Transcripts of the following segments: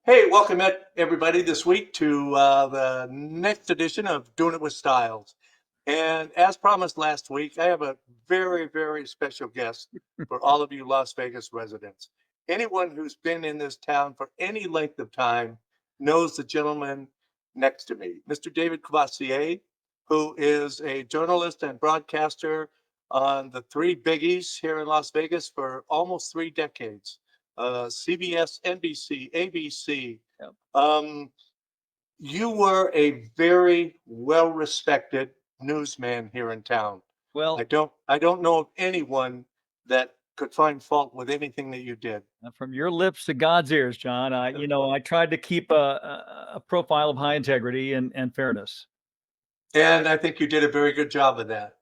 Hey, welcome everybody this week to the next edition of Doing It with Styles. And as promised last week, I have a very, very special guest for all of you Las Vegas residents. Anyone who's been in this town for any length of time knows the gentleman next to me, Mr. David Courvoisier, who is a journalist and broadcaster on the three biggies here in Las Vegas for almost 3 decades. CBS, NBC, ABC. Yep. You were a very well-respected newsman here in town. Well, I don't know of anyone that could find fault with anything that you did. from your lips to God's ears, John, I tried to keep a profile of high integrity and fairness. And I think you did a very good job of that.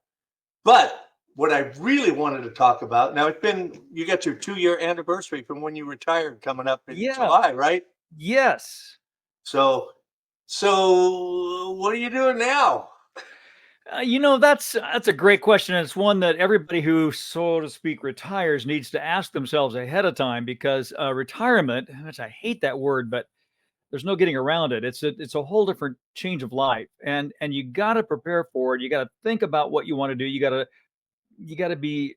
But what I really wanted to talk about, now you got your 2-year anniversary from when you retired coming up in Yeah. July, right? Yes. So what are you doing now? That's a great question, and it's one that everybody who, so to speak, retires needs to ask themselves ahead of time because retirement, which I hate that word, but there's no getting around it. It's a whole different change of life, and you got to prepare for it. You got to think about what you want to do. You got to be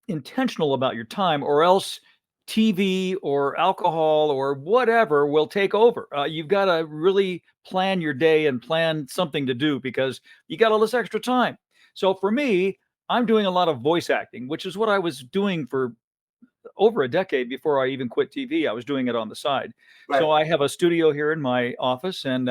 intentional about your time, or else TV or alcohol or whatever will take over. You've got to really plan your day and plan something to do because you got all this extra time. So for me, I'm doing a lot of voice acting, which is what I was doing for over a decade before I even quit TV. I was doing it on the side. Right. So I have a studio here in my office, and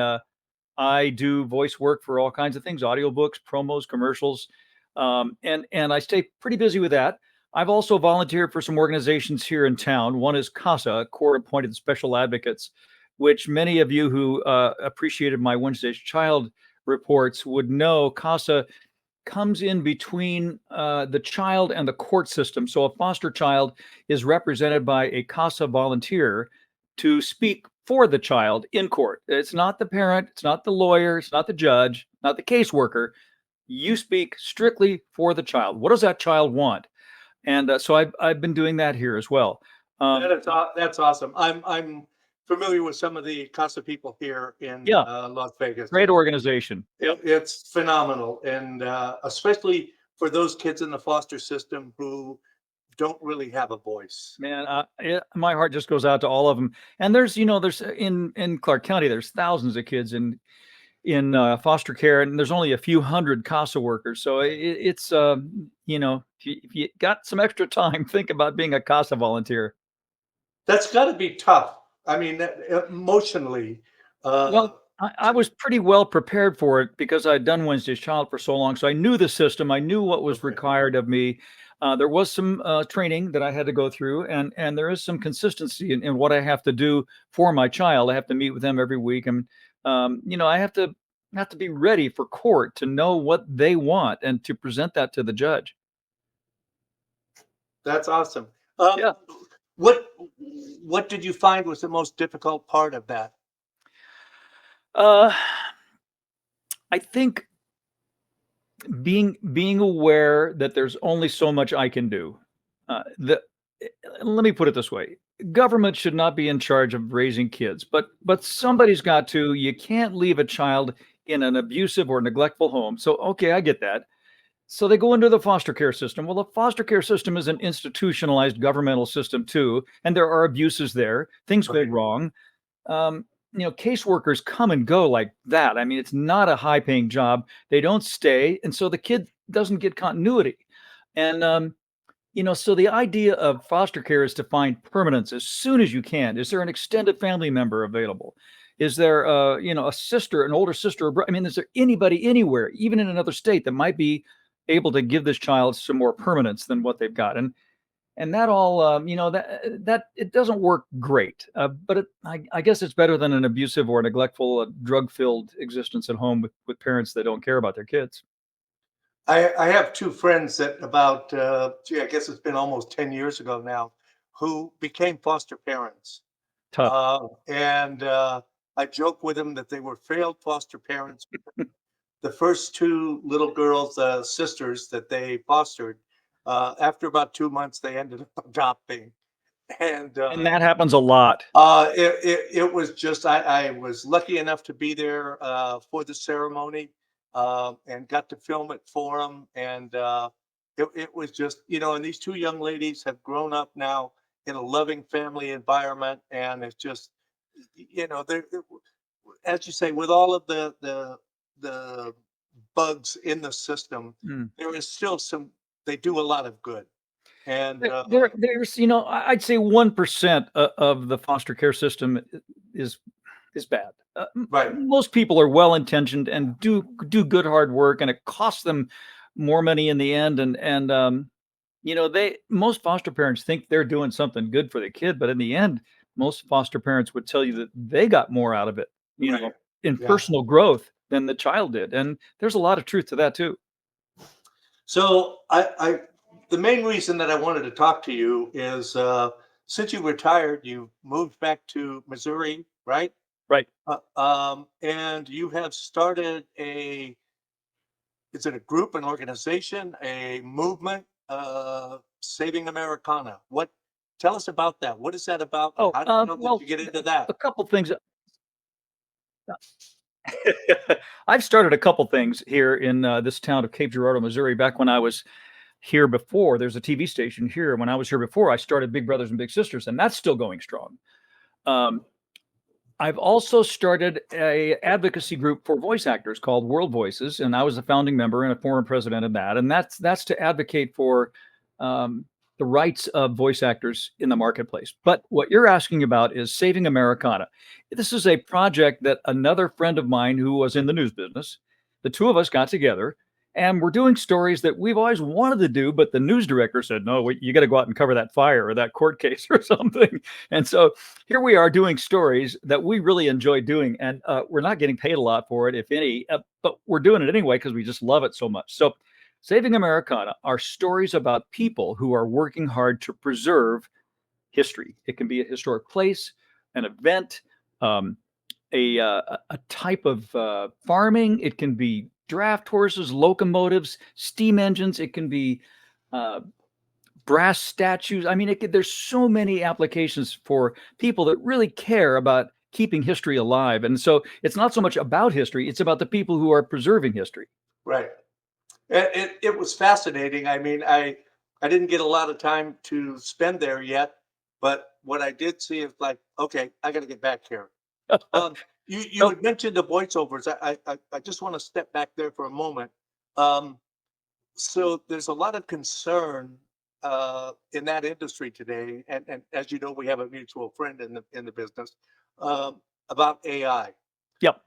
I do voice work for all kinds of things: audiobooks, promos, commercials, and I stay pretty busy with that. I've also volunteered for some organizations here in town. One is CASA, Court Appointed Special Advocates, which many of you who appreciated my Wednesday's Child reports would know. CASA comes in between the child and the court system. So a foster child is represented by a CASA volunteer to speak for the child in court. It's not the parent, it's not the lawyer, it's not the judge, not the caseworker. You speak strictly for the child. What does that child want? And so I've been doing that here as well. That's awesome. I'm familiar with some of the CASA people here in Yeah, Las Vegas. great organization. It's phenomenal, and especially for those kids in the foster system who don't really have a voice. Man, my heart just goes out to all of them. And there's in Clark County, there's thousands of kids in foster care, and there's only a few hundred CASA workers. So it's if you got some extra time, think about being a CASA volunteer. That's got to be tough. I mean, emotionally. Well, I was pretty well prepared for it because I'd done Wednesday's Child for so long. So I knew the system. I knew what was Okay. required of me. There was some training that I had to go through, and there is some consistency in what I have to do for my child. I have to meet with them every week, and I have to be ready for court to know what they want and to present that to the judge. That's awesome. Yeah. What what did you find was the most difficult part of that? Uh, I think being aware that there's only so much I can do. The Let me put it this way: government should not be in charge of raising kids, but somebody's got to. You can't leave a child in an abusive or neglectful home. So okay, I get that. So they go into the foster care system. Well, the foster care system is an institutionalized governmental system too, and there are abuses there. Things go Okay. wrong. Caseworkers come and go like that. I mean, it's not a high paying job. They don't stay. And so the kid doesn't get continuity. And, so the idea of foster care is to find permanence as soon as you can. Is there an extended family member available? Is there, a sister, an older sister? I mean, is there anybody anywhere, even in another state, that might be able to give this child some more permanence than what they've got? And that all that it doesn't work great, but I guess it's better than an abusive or neglectful, drug-filled existence at home with parents that don't care about their kids. I have two friends that about, I guess it's been almost 10 years ago now, who became foster parents. Tough. And I joke with them that they were failed foster parents. The first two little girls, sisters that they fostered, after about 2 months, they ended up adopting. And that happens a lot. it was just I was lucky enough to be there for the ceremony and got to film it for them. And it was just, and these two young ladies have grown up now in a loving family environment, and it's just, they're as you say, with all of the bugs in the system, Mm. there is still some. They do a lot of good, and There's, I'd say 1% of the foster care system is is bad. right, Most people are well intentioned and do good hard work, and it costs them more money in the end. They most foster parents think they're doing something good for the kid, but in the end, most foster parents would tell you that they got more out of it, right, in yeah. personal growth than the child did, and there's a lot of truth to that too. So the main reason that I wanted to talk to you is since you retired, you moved back to Missouri, right? Right. And you have started is it a group, an organization, a movement, Saving Americana? Tell us about that. What is that about? And Oh, how did well, you get into that? a couple things. I've started a couple things here in this town of Cape Girardeau, Missouri. Back when I was here before, there's a TV station here. When I was here before, I started Big Brothers and Big Sisters, and that's still going strong. Um, I've also started a advocacy group for voice actors called World Voices, and I was a founding member and a former president of that. And that's to advocate for um, the rights of voice actors in the marketplace. But what you're asking about is Saving Americana. This is a project that another friend of mine who was in the news business, the two of us got together, and we're doing stories that we've always wanted to do, but the news director said, no, wait, you got to go out and cover that fire or that court case or something. And so here we are doing stories that we really enjoy doing, and we're not getting paid a lot for it, if any, but we're doing it anyway because we just love it so much. So Saving Americana are stories about people who are working hard to preserve history. It can be a historic place, an event, um, a type of farming. It can be draft horses, locomotives, steam engines. It can be uh, brass statues. I mean, there's so many applications for people that really care about keeping history alive. And so it's not so much about history, it's about the people who are preserving history. Right. It was fascinating. I mean, I didn't get a lot of time to spend there yet, but what I did see is like, okay, I got to get back here. Um, you So, had mentioned the voiceovers. I just want to step back there for a moment. Um, so there's a lot of concern in that industry today, and as you know, we have a mutual friend in the business about AI. yep.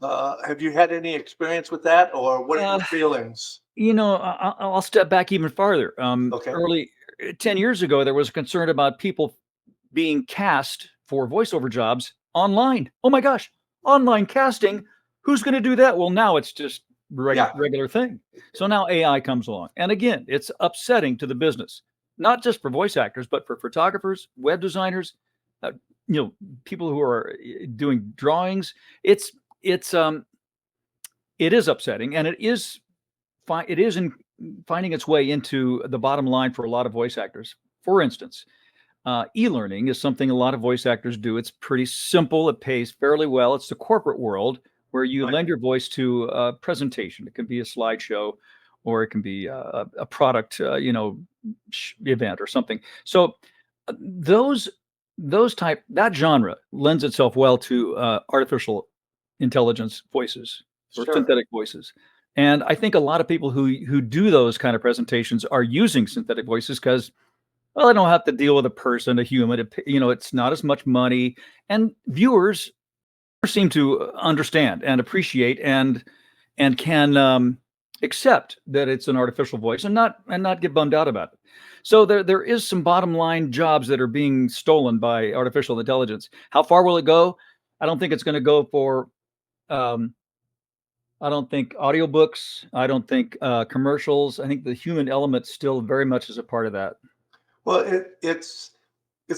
Have you had any experience with that, or what are Uh, your feelings? I'll step back even farther. Okay. Early 10 years ago, there was concern about people being cast for voiceover jobs online. Oh my gosh, online casting. Who's going to do that? Well, now it's just Yeah. regular thing. So now AI comes along. And again, it's upsetting to the business, not just for voice actors, but for photographers, web designers, uh, people who are doing drawings. It's it's it is upsetting, and it is finding its way into the bottom line for a lot of voice actors. For instance, e-learning is something a lot of voice actors do. It's pretty simple. It pays fairly well. It's the corporate world where you Right. lend your voice to a presentation. It can be a slideshow, or it can be a product, event or something. So those that genre lends itself well to artificial intelligence voices or Sure. synthetic voices. And I think a lot of people who do those kind of presentations are using synthetic voices because, well, I don't have to deal with a person, a human. It's not as much money, and viewers seem to understand and appreciate and can accept that it's an artificial voice and not get bummed out about it. So there is some bottom line jobs that are being stolen by artificial intelligence. How far will it go? I don't think it's going to go for. Um, I don't think audiobooks. I don't think commercials. I think the human element still very much is a part of that. Well, it's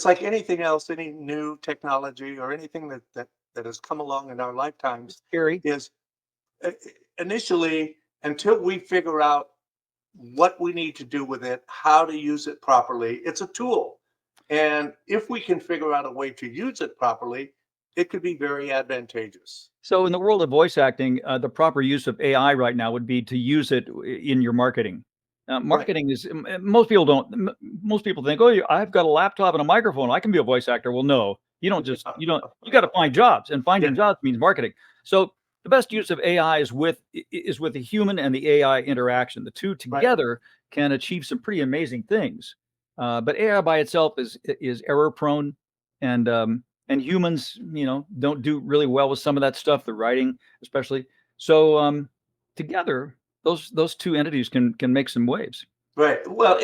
like anything else, any new technology or anything that has come along in our lifetimes Scary. is uh, initially until we figure out what we need to do with it, how to use it properly. It's a tool. And if we can figure out a way to use it properly, it could be very advantageous. So in the world of voice acting, the proper use of AI right now would be to use it in your marketing. Right. Marketing is most people don't. Most people think, oh, I've got a laptop and a microphone. I can be a voice actor. Well, no, you don't. Just you don't. You got to find jobs, and finding Yeah. jobs means marketing. So the best use of AI is with the human and the AI interaction. The two Right. together can achieve some pretty amazing things. But AI by itself is error prone, and humans, don't do really well with some of that stuff, the writing especially. So together, those two entities can make some waves. Right. Well,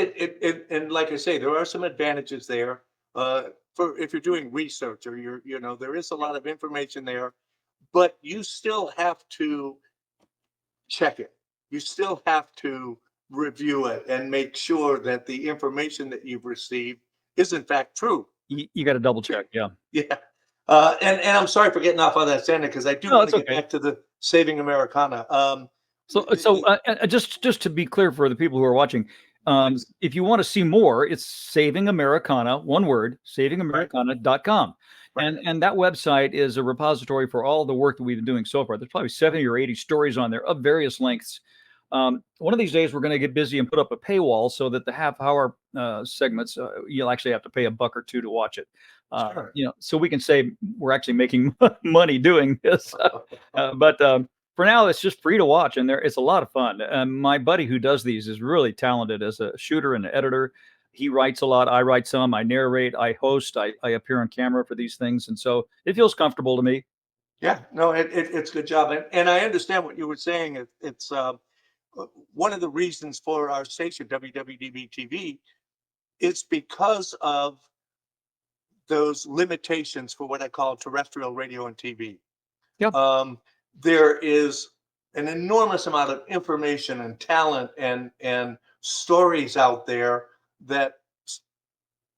and like I say, there are some advantages there. For if you're doing research or there is a lot of information there, but you still have to check it. You still have to review it and make sure that the information that you've received is in fact true. You got to double check. Yeah. Yeah. And I'm sorry for getting off on that standard because I do No, want it's to get okay. back to the saving Americana. Just to be clear for the people who are watching, Please. if you want to see more, it's Saving Americana, one word, Right. savingamericana.com. Right. And that website is a repository for all the work that we've been doing so far. There's probably 70 or 80 stories on there of various lengths. One of these days, we're going to get busy and put up a paywall so that the half-hour segments, you'll actually have to pay $1 or $2 to watch it. Sure. So we can say we're actually making money doing this. But for now, it's just free to watch, and it's a lot of fun. My buddy who does these is really talented as a shooter and an editor. He writes a lot. I write some. I narrate. I host. I appear on camera for these things, and so it feels comfortable to me. Yeah. No, it's a good job, and I understand what you were saying. It's one of the reasons for our station WWDBTV. It's because of those limitations for what I call terrestrial radio and TV. Yeah. There is an enormous amount of information and talent and stories out there that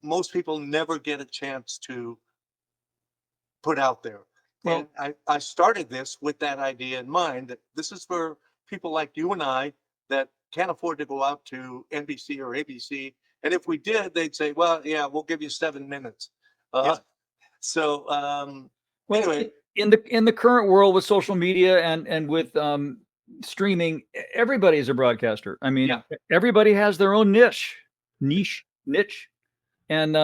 most people never get a chance to put out there. Well, And I started this with that idea in mind that this is for people like you and I that can't afford to go out to NBC or ABC. And if we did, they'd say, well, yeah, we'll give you 7 minutes. yeah. Uh, so Well, anyway, in the current world with social media and with streaming, everybody is a broadcaster. I mean, yeah, everybody has their own niche, and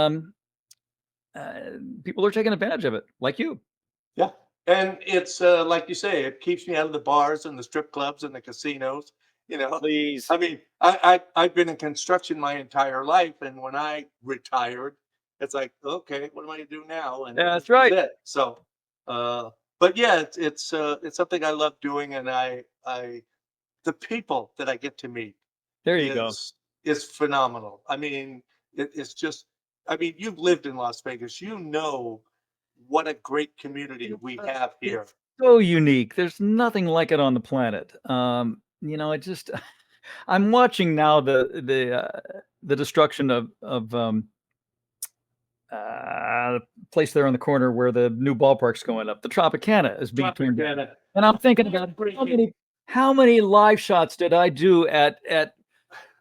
people are taking advantage of it, like you. yeah. And it's like you say, it keeps me out of the bars and the strip clubs and the casinos. You know, Please. I mean, I've been in construction my entire life, and when I retired, it's like, okay, what am I gonna do now? And Yeah, that's this is right. it. So, but yeah, it's something I love doing, and I the people that I get to meet There you go. is phenomenal. I mean, it's just, I mean, you've lived in Las Vegas, you know what a great community we have here. It's so unique. There's nothing like it on the planet. It just I'm watching now the destruction of the place there on the corner where the new ballpark's going up. The Tropicana is being turned down. Tropicana. And I'm thinking about how many live shots did I do at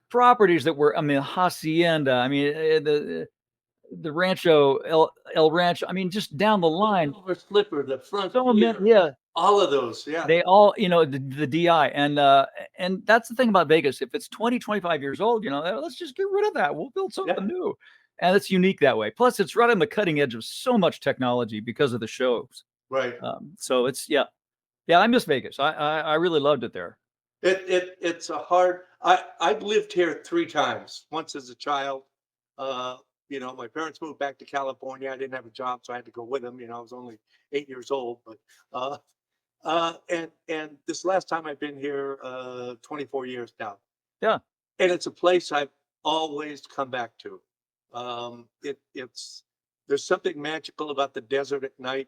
properties that were, I mean, Hacienda, I mean, the Rancho El Rancho, I mean, just down the line. Silver Slipper, the front So many, pier, yeah. all of those, yeah. They all, the DI, and that's the thing about Vegas. If it's 20, 25 years old, let's just get rid of that. We'll build something Yeah. new. And it's unique that way. Plus, it's right on the cutting edge of so much technology because of the shows. Right. So it's yeah. I miss Vegas. I really loved it there. It's a hard. I've lived here 3 times. Once as a child, my parents moved back to California. I didn't have a job, so I had to go with them. I was only 8 years old, but and this last time I've been here, 24 years now. Yeah. And it's a place I've always come back to. It's there's something magical about the desert at night.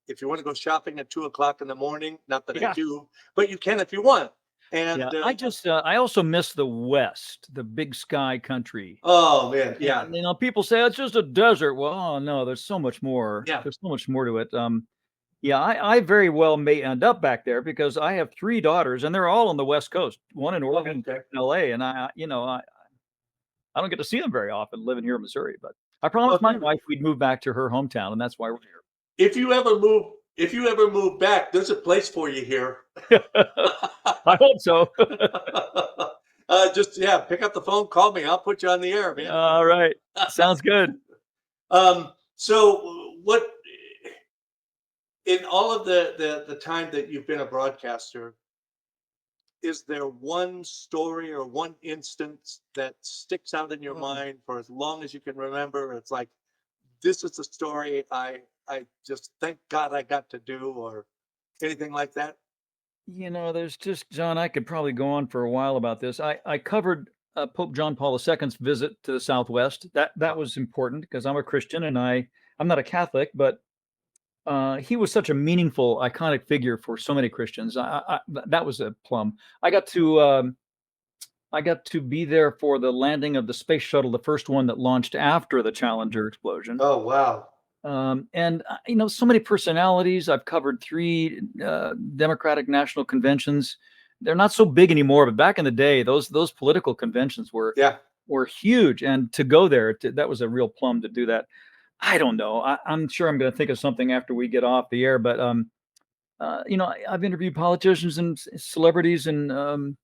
If you want to go shopping at 2 o'clock in the morning, not that I Yeah. do, but you can if you want. And Yeah. I also miss the West, the big sky country. oh man, yeah, And, people say it's just a desert. Well, oh no, there's so much more. yeah, There's so much more to it. Yeah, I very well may end up back there because I have 3 daughters and they're all on the West Coast, one in Oregon, okay. in LA, and I don't get to see them very often living here in Missouri, but I promised my Well, wife we'd move back to her hometown, and that's why we're if you ever move back, there's a place for you here. here. I hope so. Just yeah, pick up the phone, call me. I'll put you on the air, man. All right. Sounds good. So what in all of the time that you've been a broadcaster, is there one story or one instance that sticks out in your mind for as long as you can remember? It's like this is the story I just thank God I got to do, or anything like that. There's just, John, I could probably go on for a while about this. I covered Pope John Paul II's visit to the Southwest. That was important because I'm a Christian and I'm not a Catholic, but he was such a meaningful, iconic figure for so many Christians. That was a plum. I got to I got to be there for the landing of the space shuttle, the first one that launched after the Challenger explosion. Oh wow. And so many personalities. I've covered 3 Democratic national conventions. They're not so big anymore, but back in the day, those political conventions Yeah. were huge. And to go there, that was a real plum to do that. I don't know. I'm sure I'm going to think of something after we get off the air, but I've interviewed politicians and celebrities and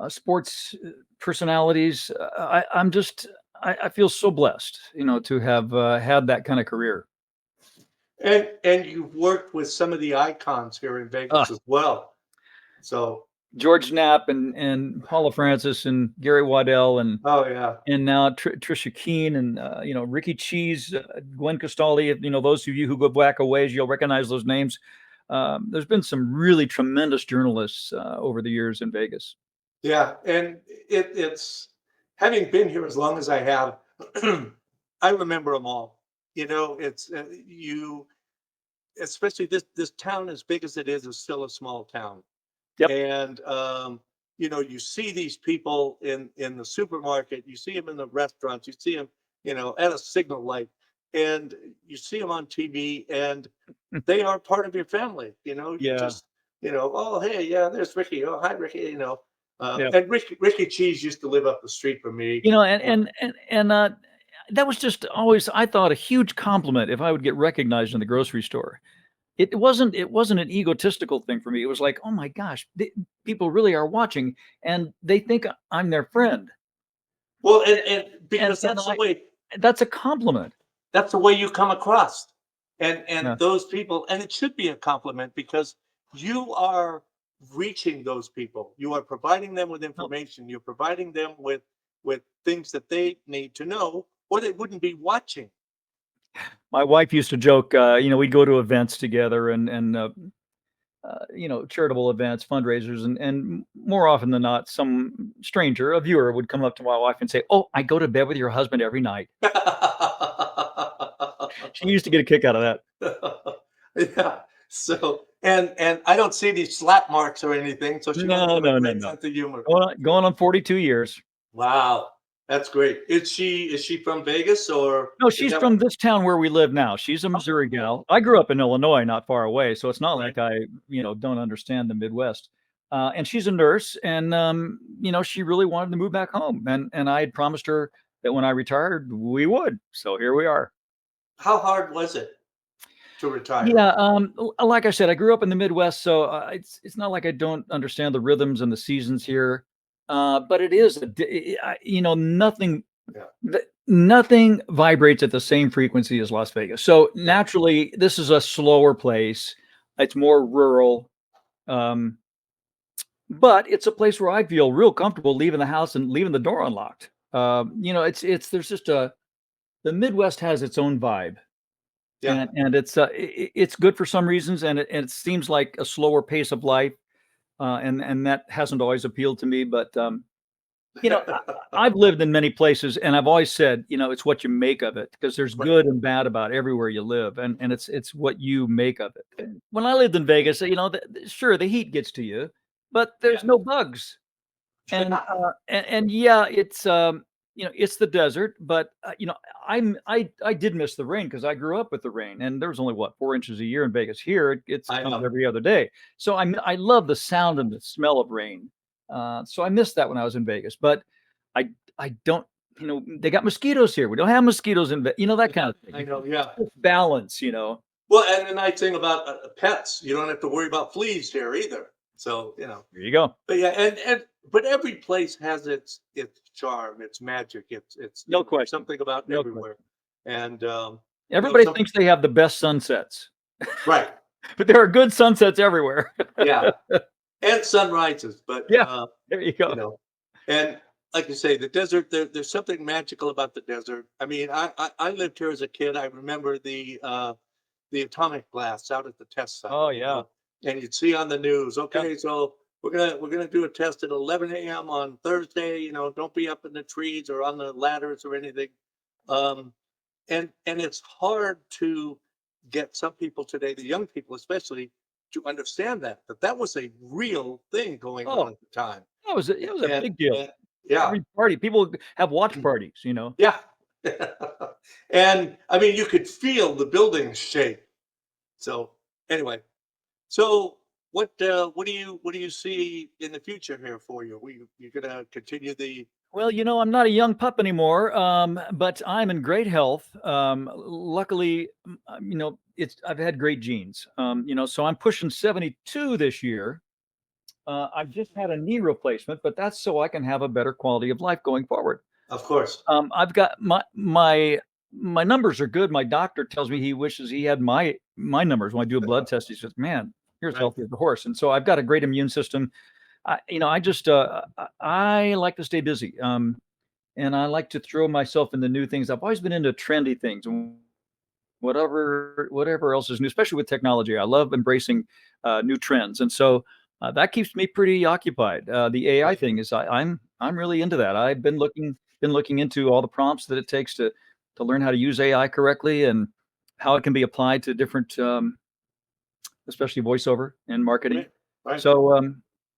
sports personalities. I feel so blessed, to have had that kind of career. And you've worked with some of the icons here in Vegas as well. So George Knapp and Paula Francis and Gary Waddell and oh yeah. and now Trisha Keene and Ricky Cheese, Gwen Costali. Those of you who go back a ways, you'll recognize those names. There's been some really tremendous journalists over the years in Vegas. Yeah, and it's having been here as long as I have, I remember them all. It's you, especially this town as big as it is still a small town. Yep. And you see these people in the supermarket, you see them in the restaurants, you see them, at a signal light, and you see them on TV, and they are part of your family. You Yeah. just, oh hey, yeah, there's Ricky. Oh hi, Ricky. Yeah. And Ricky Cheese used to live up the street from me. And that was just always, I thought, a huge compliment if I would get recognized in the grocery store. It wasn't an egotistical thing for me. It was like, oh my gosh, people really are watching and they think I'm their friend. Well, and because that's a compliment. That's the way you come across. And Yeah. those people, and it should be a compliment because you are reaching those people. You are providing them with information. You're providing them with things that they need to know, or they wouldn't be watching. My wife used to joke, we'd go to events together and charitable events, fundraisers, and more often than not, some stranger, a viewer, would come up to my wife and say, "Oh, I go to bed with your husband every night." She used to get a kick out of that. Yeah. So, and I don't see these slap marks or anything. So she must have a great sense of humor. Going on 42 years. Wow. That's great. Is she from Vegas or? No, she's from this town where we live now. She's a Missouri gal. I grew up in Illinois, not far away, so it's not like I, don't understand the Midwest. And she's a nurse, and she really wanted to move back home, and I had promised her that when I retired, we would. So here we are. How hard was it to retire? Yeah, like I said, I grew up in the Midwest, so it's not like I don't understand the rhythms and the seasons here. But it is, nothing. Yeah. Nothing vibrates at the same frequency as Las Vegas. So naturally, this is a slower place. It's more rural. But it's a place where I feel real comfortable leaving the house and leaving the door unlocked. There's just the Midwest has its own vibe. Yeah. And it's good for some reasons, and it seems like a slower pace of life. And that hasn't always appealed to me, but I've lived in many places, and I've always said, it's what you make of it, because there's good and bad about everywhere you live, and it's what you make of it. When I lived in Vegas, sure, the heat gets to you, but there's no bugs, and yeah, it's it's the desert, but I did miss the rain because I grew up with the rain, and there was only 4 inches a year in Vegas. Here, it's comes every other day, so I love the sound and the smell of rain. So I missed that when I was in Vegas, but I don't they got mosquitoes here. We don't have mosquitoes in, that kind of thing. I know, yeah. It's balance, Well, and the nice thing about pets, you don't have to worry about fleas here either. So, There you go. but yeah, but every place has its charm, its magic, it's No question. something about No everywhere. And Everybody some thinks they have the best sunsets, right, but there are good sunsets everywhere. yeah, and sunrises, but Yeah, there you go. and like you say, the desert, there's something magical about the desert. I mean, I lived here as a kid. I remember the atomic blasts out at the test site. Oh, yeah. And you'd see on the news, okay, so we're gonna do a test at 11 a.m. on Thursday. Don't be up in the trees or on the ladders or anything. Um, and it's hard to get some people today, the young people especially, to understand that was a real thing going on Oh, at the time. it was a And, big deal. and yeah, Every party, people have watch parties. yeah. And I mean, you could feel the buildings shake. So anyway, so what do you see in the future here for you? You're gonna continue the Well, I'm not a young pup anymore, but I'm in great health. Luckily, I've had great genes. So I'm pushing 72 this year. I've just had a knee replacement, but that's so I can have a better quality of life going forward. of course. I've got my numbers are good. My doctor tells me he wishes he had my numbers when I do a blood test. He says, "Man, you're as Right. healthy as a horse." And so I've got a great immune system. I like to stay busy. And I like to throw myself into new things. I've always been into trendy things, and whatever else is new, especially with technology. I love embracing new trends, and so that keeps me pretty occupied. The AI Right. thing is, I'm really into that. I've been looking into all the prompts that it takes to learn how to use AI correctly and how it can be applied to different, especially voiceover and marketing. Right. Right. So,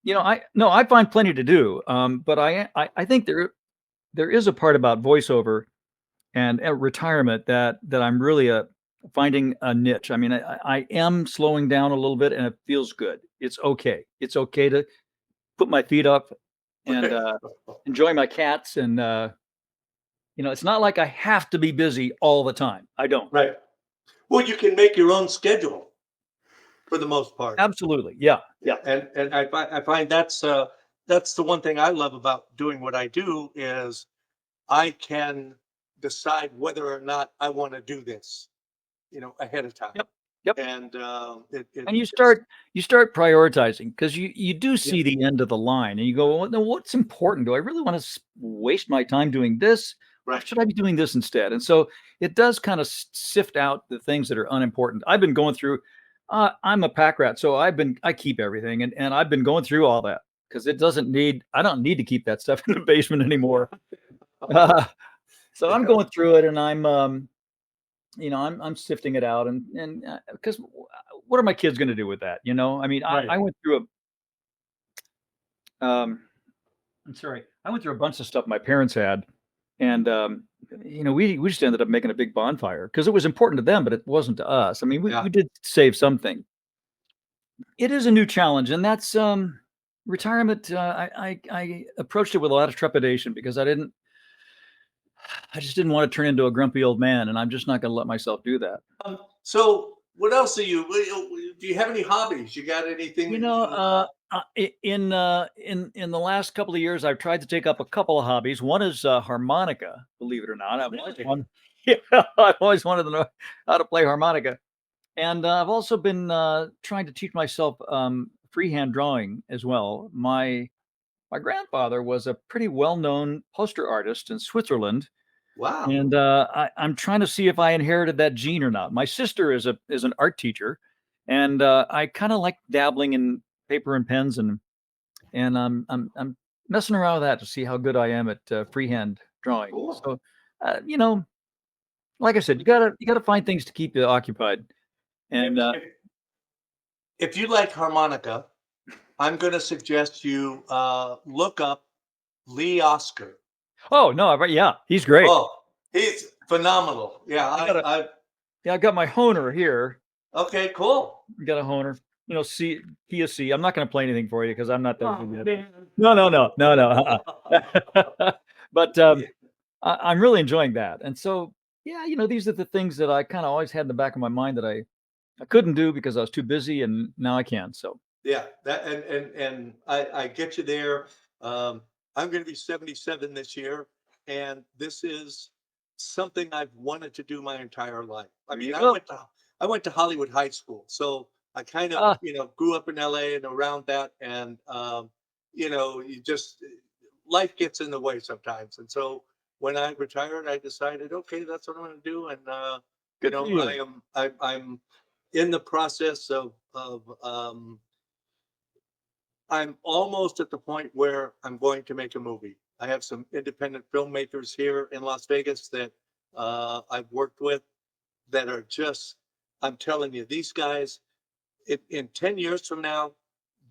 I find plenty to do, but I think there is a part about voiceover and retirement that I'm really finding a niche. I mean, I am slowing down a little bit, and it feels good. It's okay. It's okay to put my feet up and Right. enjoy my cats. And it's not like I have to be busy all the time. I don't. Right. Well, you can make your own schedule for the most part. Absolutely. Yeah. Yeah, Yeah. and I find that's the one thing I love about doing what I do is I can decide whether or not I want to do this, ahead of time. Yep. Yep. And And you it's start prioritizing because you do yeah, see the end of the line, and you go, well, now what's important? Do I really want to waste my time doing this? Or right. should I be doing this instead? And so it does kind of sift out the things that are unimportant. I've been going through. I'm a pack rat, so I keep everything, and I've been going through all that because I don't need to keep that stuff in the basement anymore. Uh, so I'm going through it, and I'm sifting it out, and because what are my kids going to do with that? I mean, Right. I went through um, I'm sorry, I went through a bunch of stuff my parents had, and we just ended up making a big bonfire because it was important to them, but it wasn't to us. I mean, we Yeah. we did save something. It is a new challenge, and that's retirement. I approached it with a lot of trepidation because I just didn't want to turn into a grumpy old man, and I'm just not going to let myself do that. So what else do you have any hobbies? You got anything You that know, you in the last couple of years, I've tried to take up a couple of hobbies. One is harmonica. Believe it or not, really? yeah, I've always wanted to know how to play harmonica, and I've also been trying to teach myself freehand drawing as well. My grandfather was a pretty well known poster artist in Switzerland, Wow. and I'm trying to see if I inherited that gene or not. My sister is an art teacher, and I kind of like dabbling in paper and pens, and I'm messing around with that to see how good I am at freehand drawing. Cool. So, like I said, you gotta find things to keep you occupied. If, And if, if you like harmonica, I'm going to suggest you look up Lee Oscar. oh no, but yeah, he's great. Oh, he's phenomenal. Yeah, I got a I yeah, I got my honer here. okay, cool. I got a honer. C, key of C. I'm not going to play anything for you because I'm not that Oh, good yet. man. No, no, no, no, no. But Yeah, I'm really enjoying that. And so, yeah, these are the things that I kind of always had in the back of my mind that I couldn't do because I was too busy, and now I can. So, Yeah, that and I get you there. Um, I'm going to be 77 this year, and this is something I've wanted to do my entire life. I there mean, you go. I went to Hollywood High School, so I kind of Ah, grew up in LA and around that, and you just life gets in the way sometimes, and so when I retired, I decided, okay, that's what I'm going to do, and good for you. I'm in the process I'm almost at the point where I'm going to make a movie. I have some independent filmmakers here in Las Vegas that I've worked with that are just, I'm telling you, these guys, in 10 years from now,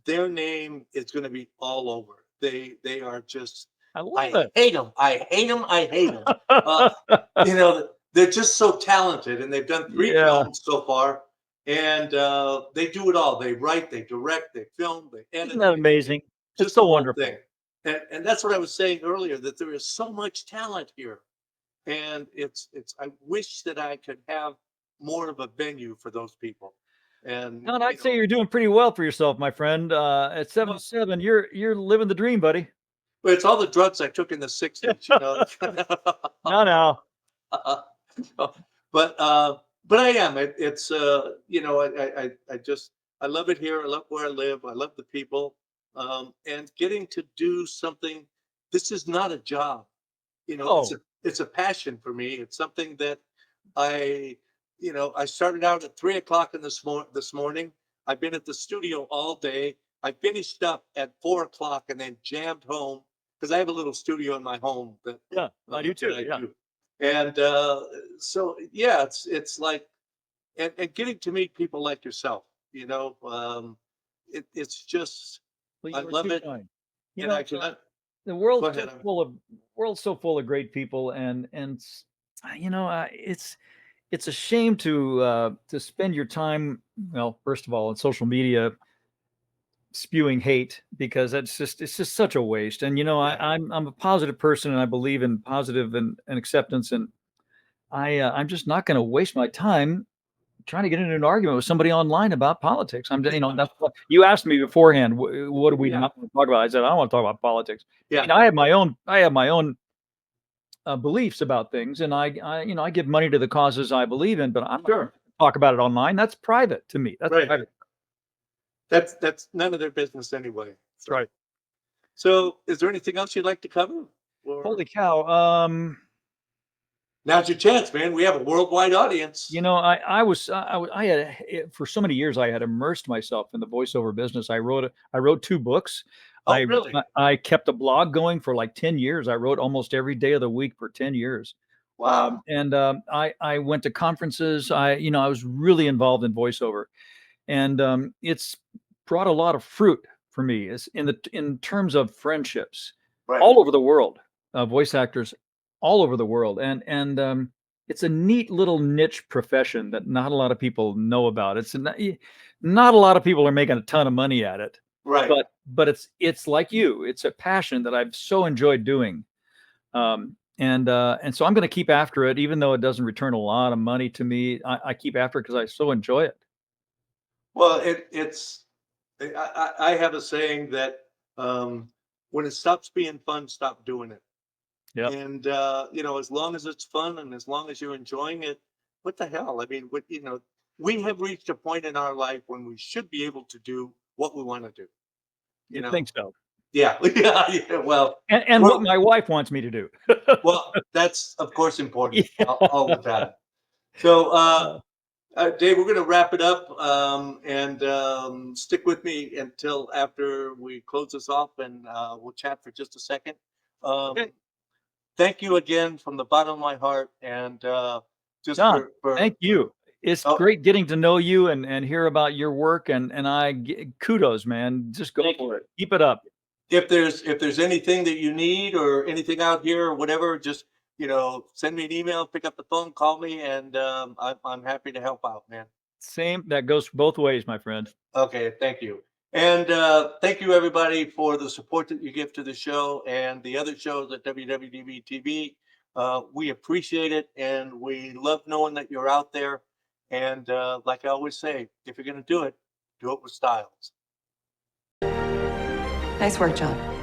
their name is going to be all over. They are just, I love I it. hate them. I hate them. I hate them. Uh, they're just so talented, and they've done 3 Yeah, films so far, and they do it all. They write, they direct, they film, they isn't edit, that amazing? It's just so the whole thing. wonderful. And that's what I was saying earlier, that there is so much talent here, and it's I wish that I could have more of a venue for those people, and And I'd say you're doing pretty well for yourself, my friend. At well, 77, you're living the dream, buddy. but it's all the drugs I took in the 60s, you know. No, no. but but I am. It's I just I love it here. I love where I live. I love the people, and getting to do something. This is not a job. Oh, It's a passion for me. It's something that I I started out at 3 o'clock in this morning. I've been at the studio all day. I finished up at 4 o'clock and then jammed home because I have a little studio in my home yeah, I do that too. I Yeah. do. And so yeah, it's like and getting to meet people like yourself, it's just Well, I you are love too it, kind. You and I know, cannot the go ahead. world's so full of great people, and it's a shame to spend your time, well, first of all, on social media spewing hate, because it's just such a waste. And Yeah, I'm a positive person, and I believe in positive and acceptance, and I'm just not going to waste my time trying to get into an argument with somebody online about politics. That's what you asked me beforehand. What do we yeah, not want to talk about? I said I don't want to talk about politics. I yeah. mean, I have my own beliefs about things, and I give money to the causes I believe in, but I'm not going Sure, to talk about it online. That's private to me. That's right. private. That's none of their business anyway. That's right. So, is there anything else you'd like to cover? Or Holy cow. now's your chance, man. We have a worldwide audience. I had for so many years I had immersed myself in the voiceover business. I wrote 2 books. Oh, I really? I kept a blog going for like 10 years. I wrote almost every day of the week for 10 years. Wow. And I went to conferences. I was really involved in voiceover, and it's brought a lot of fruit for me, is in terms of friendships Right. all over the world, voice actors all over the world, and it's a neat little niche profession that not a lot of people know about. Not a lot of people are making a ton of money at it, Right. but it's like you. It's a passion that I've so enjoyed doing. And so I'm going to keep after it, even though it doesn't return a lot of money to me. I keep after it because I so enjoy it. Well, it's I have a saying that when it stops being fun, stop doing it. Yep. And as long as it's fun and as long as you're enjoying it, what the hell? I mean, we have reached a point in our life when we should be able to do what we want to do. You You know, think so? yeah, yeah, yeah. Well, And we're what my wife wants me to do. well, that's of course important Yeah. all the time. So, Uh, Dave, we're going to wrap it up, and stick with me until after we close this off, and we'll chat for just a second. okay, Um, Thank you again from the bottom of my heart, and just John, for thank you. It's oh, great getting to know you and hear about your work, and kudos, man. Just go thank you. for it. Keep it up. If there's anything that you need or anything out here or whatever, just send me an email, pick up the phone, call me, and I'm happy to help out, man. Same. That goes both ways, my friend. Okay, thank you. And thank you, everybody, for the support that you give to the show and the other shows at WWDBTV. We appreciate it, and we love knowing that you're out there. And like I always say, if you're going to do it with styles. Nice work, John.